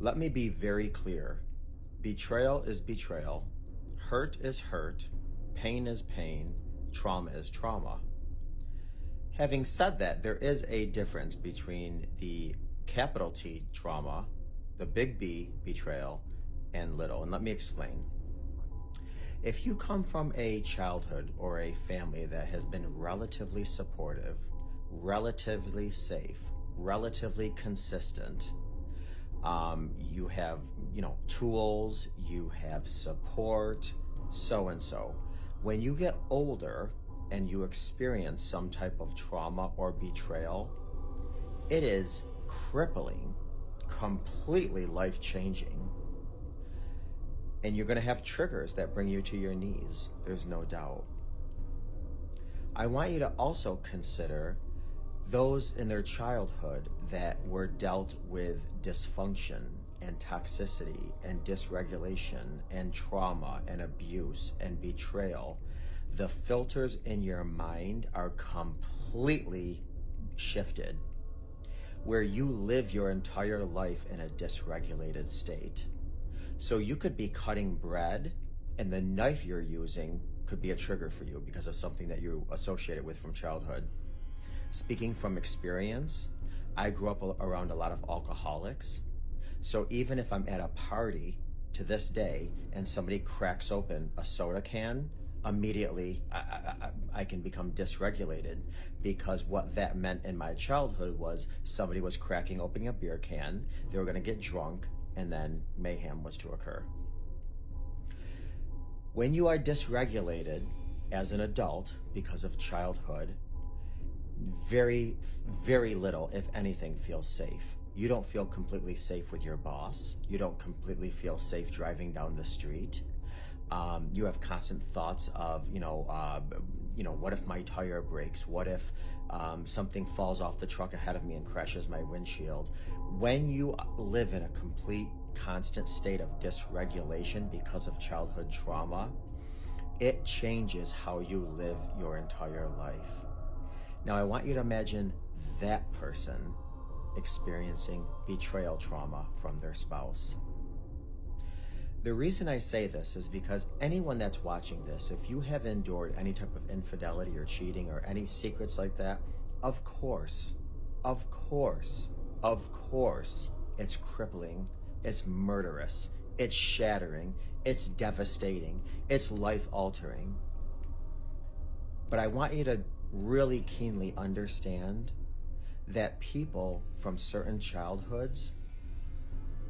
Let me be very clear. Betrayal is betrayal. Hurt is hurt. Pain is pain. Trauma is trauma. Having said that, there is a difference between the capital T trauma, the big B betrayal, and little. And let me explain. If you come from a childhood or a family that has been relatively supportive, relatively safe, relatively consistent, you have, tools, you have support, so and so. When you get older and you experience some type of trauma or betrayal, it is crippling, completely life-changing. And you're going to have triggers that bring you to your knees. There's no doubt. I want you to also consider those in their childhood that were dealt with dysfunction and toxicity and dysregulation and trauma and abuse and betrayal. The filters in your mind are completely shifted, where you live your entire life in a dysregulated state. So you could be cutting bread and the knife you're using could be a trigger for you because of something that you associated with from childhood. Speaking from experience, I grew up around a lot of alcoholics. So even if I'm at a party to this day and somebody cracks open a soda can, immediately I can become dysregulated, because what that meant in my childhood was somebody was cracking open a beer can, they were going to get drunk, and then mayhem was to occur. When you are dysregulated as an adult because of childhood, very, very little, if anything, feels safe. You don't feel completely safe with your boss. You don't completely feel safe driving down the street. You have constant thoughts of, what if my tire breaks? What if something falls off the truck ahead of me and crashes my windshield? When you live in a complete, constant state of dysregulation because of childhood trauma, it changes how you live your entire life. Now, I want you to imagine that person experiencing betrayal trauma from their spouse. The reason I say this is because anyone that's watching this, if you have endured any type of infidelity or cheating or any secrets like that, of course, it's crippling, it's murderous, it's shattering, it's devastating, it's life-altering. But I want you to really keenly understand that people from certain childhoods,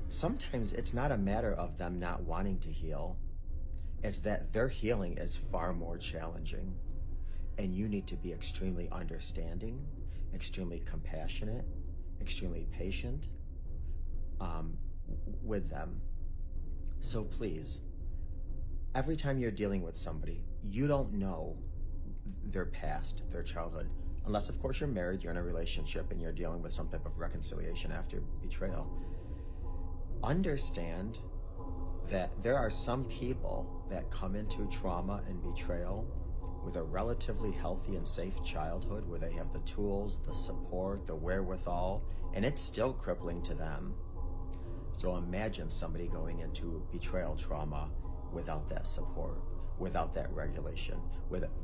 sometimes it's not a matter of them not wanting to heal. It's that their healing is far more challenging. And you need to be extremely understanding, extremely compassionate, extremely patient with them. So please, every time you're dealing with somebody, you don't know their past, their childhood, unless of course you're married, you're in a relationship, and you're dealing with some type of reconciliation after betrayal. Understand that there are some people that come into trauma and betrayal with a relatively healthy and safe childhood, where they have the tools, the support, the wherewithal, and it's still crippling to them. So imagine somebody going into betrayal trauma without that support, without that regulation,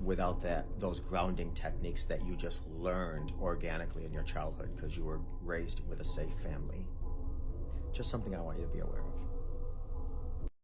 without those grounding techniques that you just learned organically in your childhood because you were raised with a safe family. Just something I want you to be aware of.